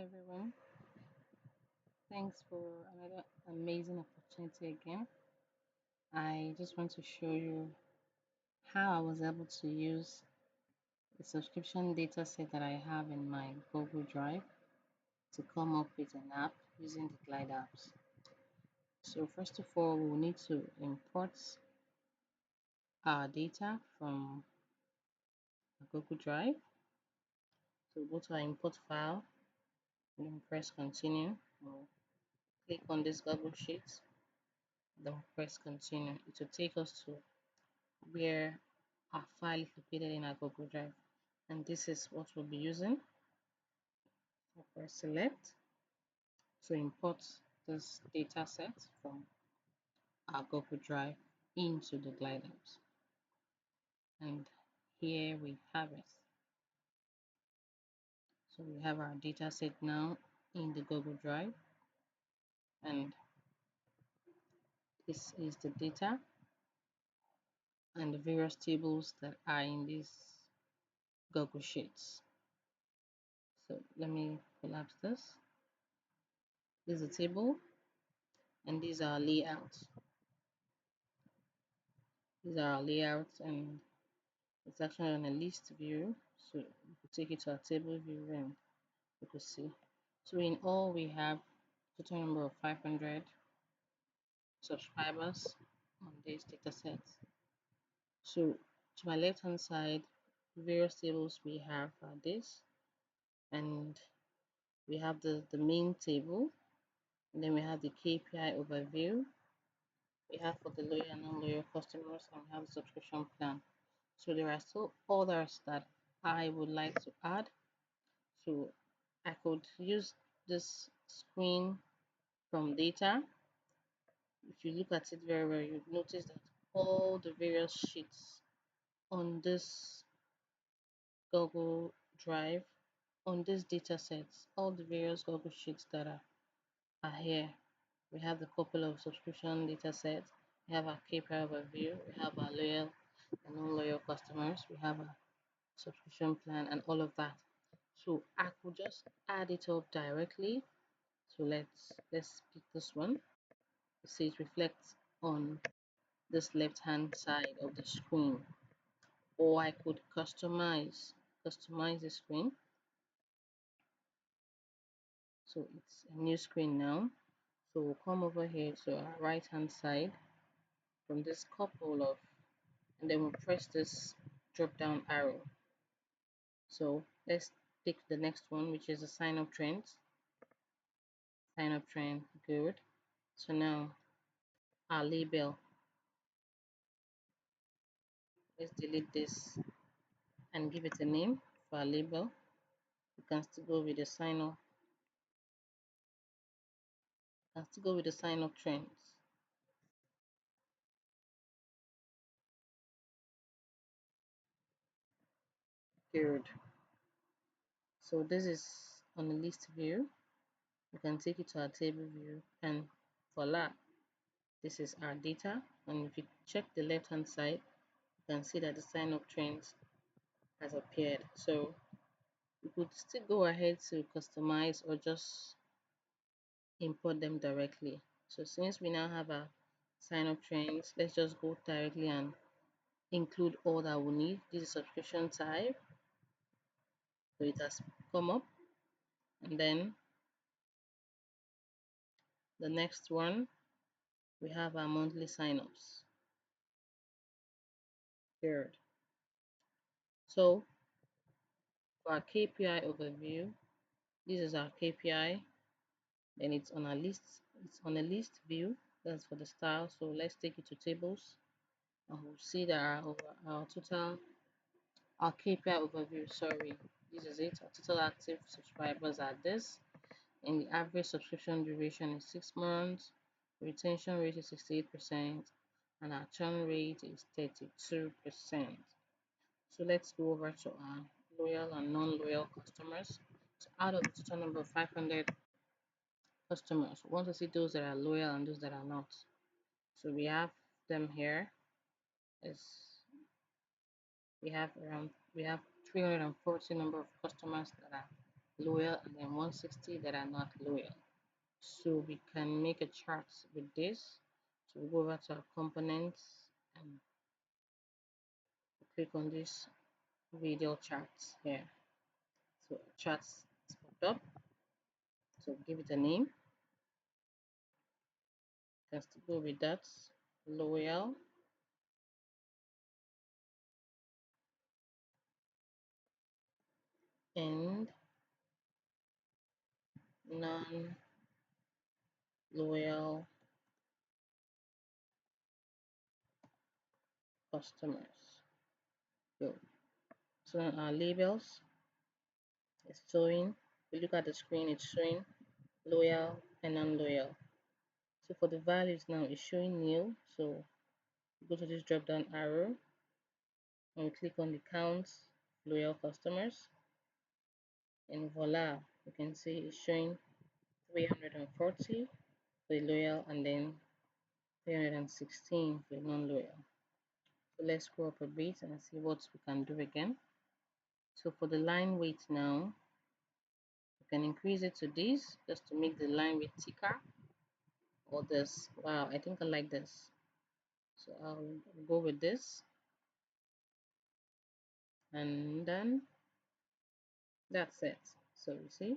Everyone. Thanks for another amazing opportunity again. I just want to show you how I was able to use the subscription data set that I have in my Google Drive to come up with an app using the Glide apps. So first of all, we will need to import our data from Google Drive. So go to our import file, and then press continue. We'll click on this Google Sheet, then press continue. It will take us to where our file is located in our Google Drive. And this is what we'll be using. So press select to import this data set from our Google Drive into the Glide apps. And here we have it. So we have our data set now in the Google Drive, and this is the data and the various tables that are in these Google Sheets. So let me collapse this. This is a table, and these are layouts. These are our layouts, and it's actually on a list view. So you could take it to a table view and you could see. So in all, we have total number of 500 subscribers on this data set. So to my left hand side, various tables we have are this, and we have the main table, and then we have the KPI overview. We have for the loyal and non-loyal customers, and we have the subscription plan. So there are still others that I would like to add. So I could use this screen from data. If you look at it very well, you'd notice that all the various sheets on this Google Drive, on this data sets, all the various Google Sheets that are here. We have the couple of subscription data sets, we have our KPI overview, we have our loyal and non-loyal customers, we have a subscription plan and all of that. So I could just add it up directly. So let's pick this one. See, it reflects on this left hand side of the screen, or I could customize the screen. So it's a new screen now. So we'll come over here to our right hand side from this couple of, and then we'll press this drop down arrow. So let's pick the next one, which is the sign up trends. Sign up trend, good. So now our label, let's delete this and give it a name for our label. You can still go with the sign up trends. Good. So this is on the list view. You can take it to our table view, and voila, this is our data. And if you check the left hand side, you can see that the sign up trends has appeared. So you could still go ahead to customize or just import them directly. So since we now have a sign up trends, let's just go directly and include all that we need. This is subscription type, so it has come up. And then the next one, we have our monthly signups. Third. So for our KPI overview, this is our KPI. Then it's on a list view. That's for the style. So let's take it to tables, and we'll see that our total, our KPI overview, sorry, this is it. Our total active subscribers are this, and the average subscription duration is 6 months, retention rate is 68%, and our churn rate is 32%. So let's go over to our loyal and non-loyal customers. So out of the total number of 500 customers, we want to see those that are loyal and those that are not. So we have them here. Is we have 340 number of customers that are loyal and then 160 that are not loyal. So we can make a chart with this. So we go over to our components and click on this video charts here. So charts is popped up. So give it a name. Just go with that. Loyal and non-loyal customers. Good. So on our labels, it's showing. If you look at the screen, it's showing loyal and non-loyal. So for the values now, it's showing nil. So go to this drop down arrow and we click on the count loyal customers, and voila, you can see it's showing 340 for the loyal and then 316 for the non-loyal. So let's scroll up a bit and see what we can do again. So for the line weight now, you can increase it to this just to make the line weight thicker, or this. Wow, I think I like this. So I'll go with this, and then that's it. So you see,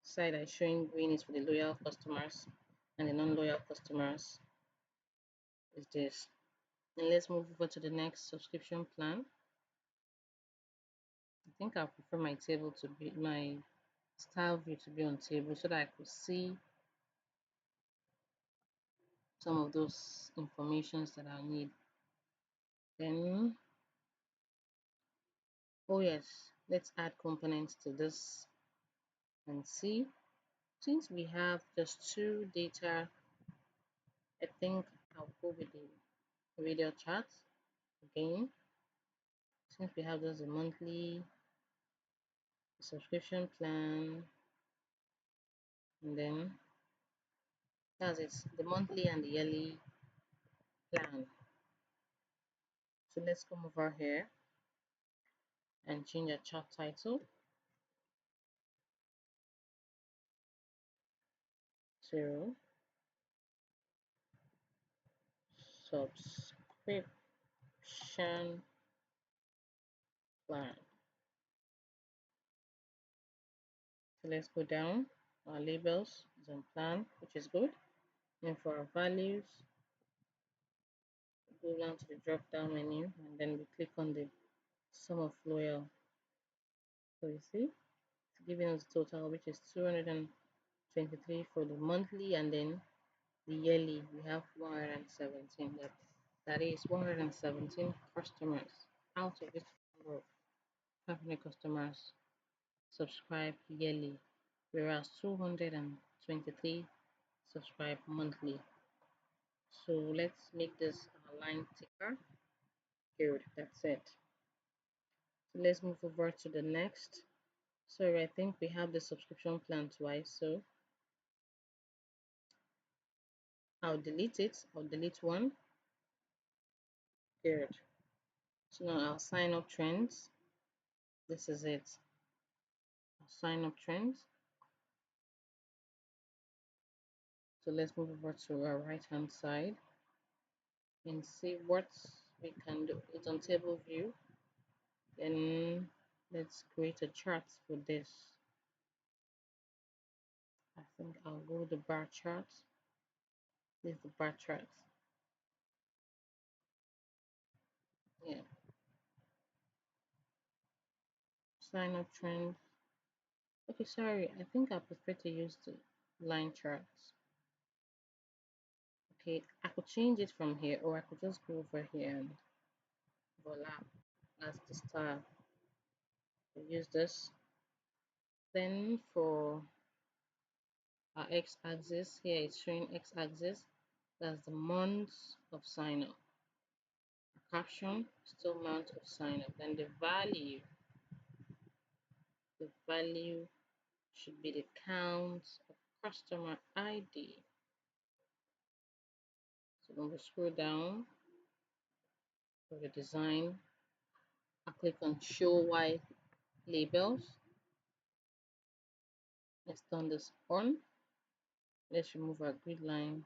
side is showing green is for the loyal customers and the non-loyal customers is this. And let's move over to the next subscription plan. I think I prefer my table to be my style view to be on table so that I could see some of those informations that I need. Then, oh yes, let's add components to this and see. Since we have just two data, I think I'll go with the video charts again. Since we have just a monthly subscription plan, and then that's it, the monthly and the yearly plan. So let's come over here and change our chart title to subscription plan. So let's go down. Our labels is on plan, which is good. And for our values, go down to the drop down menu and then we click on the sum of loyal. So you see, it's giving us the total, which is 223 for the monthly, and then the yearly we have 117. That is 117 customers out of this number of 500 customers subscribe yearly, whereas 223 subscribe monthly. So let's make this line thicker. Good, that's it. So let's move over to the next. So I think we have the subscription plan twice, so I'll delete it. I'll delete one. Good. So now I'll sign up trends. This is it. I'll sign up trends. So let's move over to our right hand side and see what we can do. It's on table view. Then let's create a chart for this. I think I'll go the bar chart. This is the bar chart. Yeah. Sign up trend. Okay, sorry. I think I prefer to use the line charts. Okay, I could change it from here, or I could just go over here and voila, that's the style. Use this. Then for our x-axis, here it's showing x-axis. That's the months of sign up. Caption, still month of sign up. Then the value should be the count of customer ID. So when we scroll down for the design, I click on show white labels. Let's turn this on. Let's remove our grid line.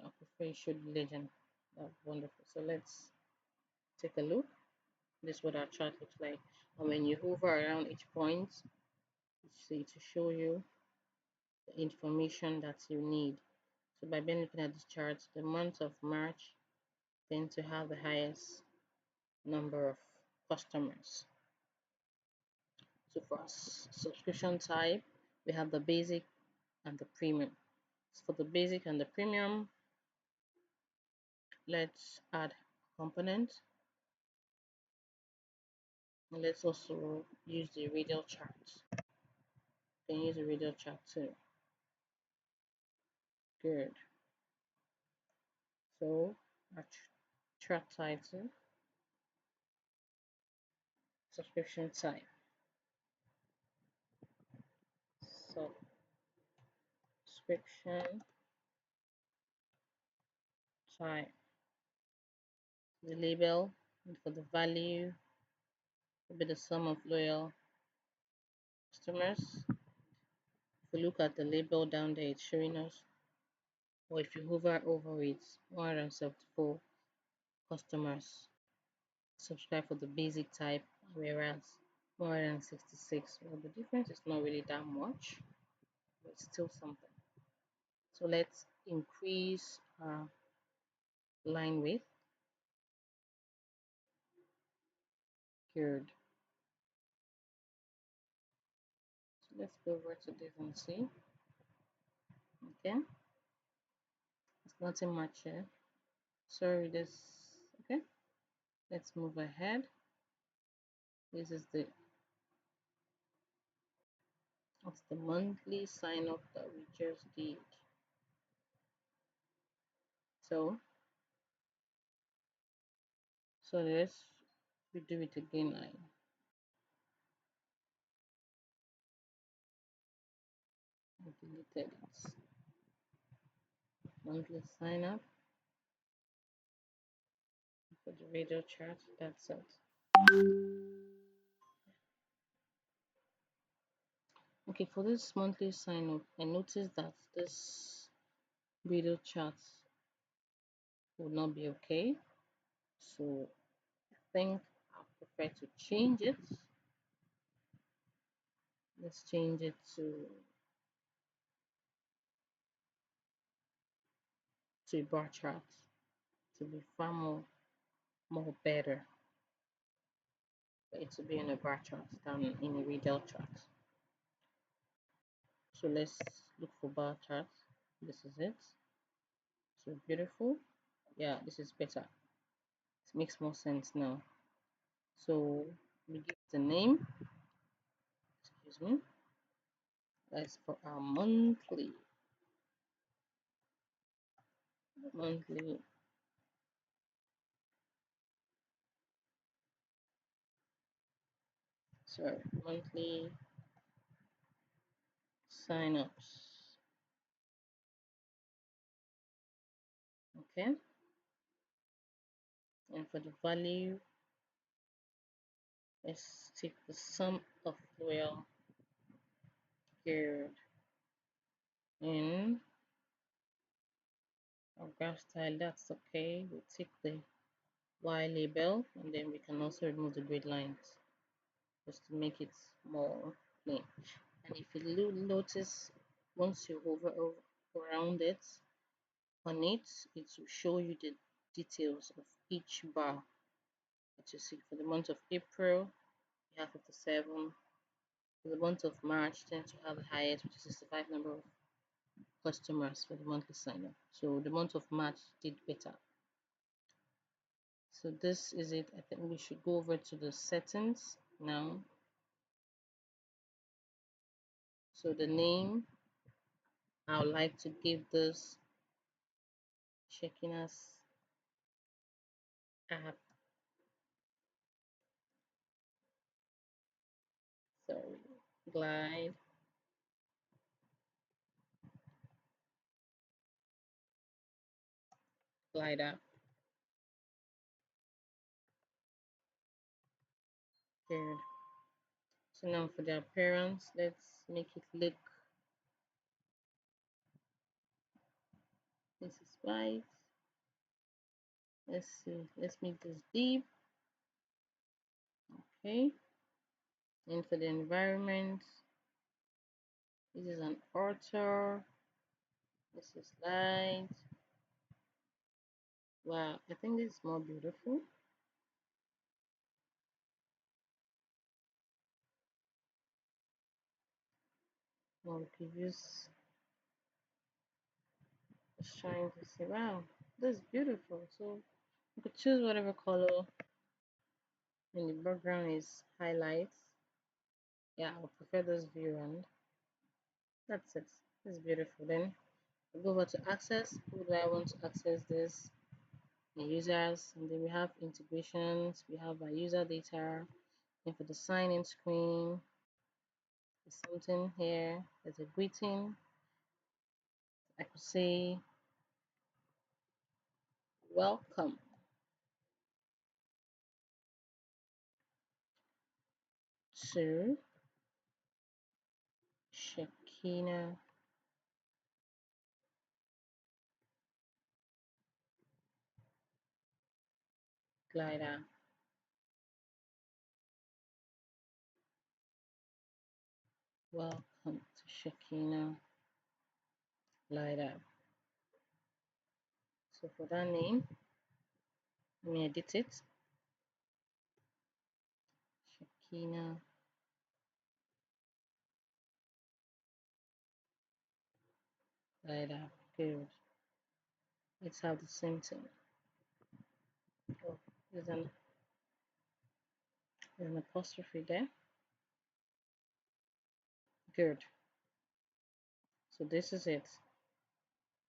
I prefer it should be legend. That's wonderful. So let's take a look. This is what our chart looks like. And when you hover around each point, it's to show you the information that you need. So by being looking at this chart, the month of March tend to have the highest number of customers. So for subscription type, we have the basic and the premium. So for the basic and the premium, let's add component. And let's also use the radial chart. You can use the radial chart too. Good. So our chart title, subscription type. Subscription type. The label, and for the value will be the sum of loyal customers. If we look at the label down there, it's showing us, or if you hover over it, 174 customers subscribe for the basic type, whereas 166. Well, the difference is not really that much, but it's still something. So let's increase our line width. Good. So let's go over to this and see. Okay, it's nothing much here. Sorry, this. Okay, let's move ahead. This is the monthly sign up that we just did. So let's redo it again. I deleted it. Monthly sign up for the radio chart. That's it. Okay, for this monthly sign up, I noticed that this radio chart would not be okay. So I think I prefer to change it. Let's change it to a bar chart to be far more better for it to be in a bar chart than in a radial chart. So let's look for bar charts. This is it. So beautiful. Yeah, this is better. It makes more sense now. So we give the name. Excuse me. That's for our monthly monthly sorry monthly signups. Okay, and for the value, let's take the sum of loyal period in our graph style. That's okay. We take the Y label and then we can also remove the grid lines just to make it more plain. And if you notice, once you hover around it, on it, it will show you the details of each bar that you see. For the month of April, you have 57. For the month of March, tends to have the highest, which is 65 number of customers for the monthly sign up. So the month of March did better. So this is it. I think we should go over to the settings now. So the name, I would like to give this checking us app. Sorry, glide app. Period. So now for the appearance, let's make it look white. Let's see. Let's make this deep. Okay. And for the environment, this is an author. This is light. Wow, I think this is more beautiful. Well, we could use, just trying to see. Wow, this is beautiful. So you could choose whatever color, and the background is highlights. Yeah, I prefer this view, and that's it. It's beautiful. Then we go over to access. Who do I want to access this? The users, and then we have integrations. We have our user data, and for the sign-in screen, there's something here. There's a greeting. I could say welcome to Shakina Glider. Welcome to Shakina Glider. So for that name, let me edit it. Shakina Glider. Good. Let's have the same thing. Oh, there's an apostrophe there. Good. So this is it.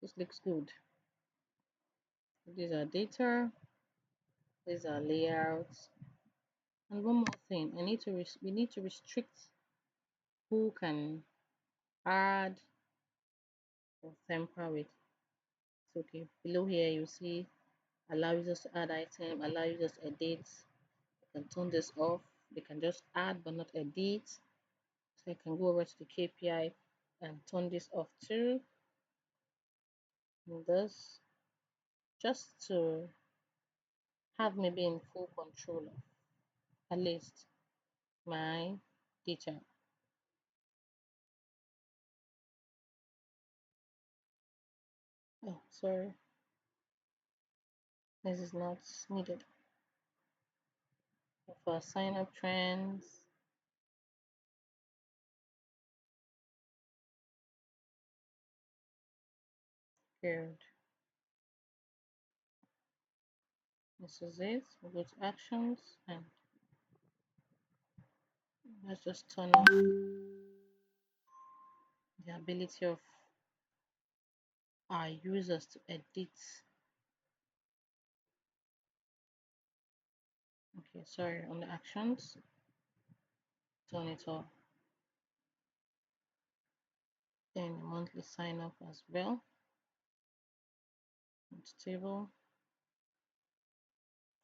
This looks good. These are data. These are layouts. And one more thing, we need to restrict who can add or tamper with. So okay, below here you see allow users to add item, allow users to edit. You can turn this off. They can just add but not edit. So I can go over to the KPI and turn this off too. And this just to have maybe in full control of at least my data. Oh, sorry, this is not needed. For sign up trends, good. This is it. We go to actions and let's just turn off the ability of our users to edit. Okay, sorry, on the actions, turn it off. Then the monthly sign up as well. It's table,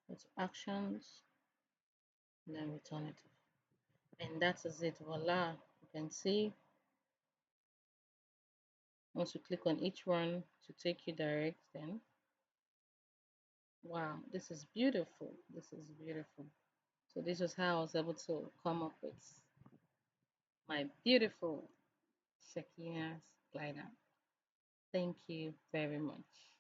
go to actions, and then we turn it off. And that is it. Voila. You can see once you click on each one to take you direct, then wow, this is beautiful. This is beautiful. So this was how I was able to come up with my beautiful Shakina's glider. Thank you very much.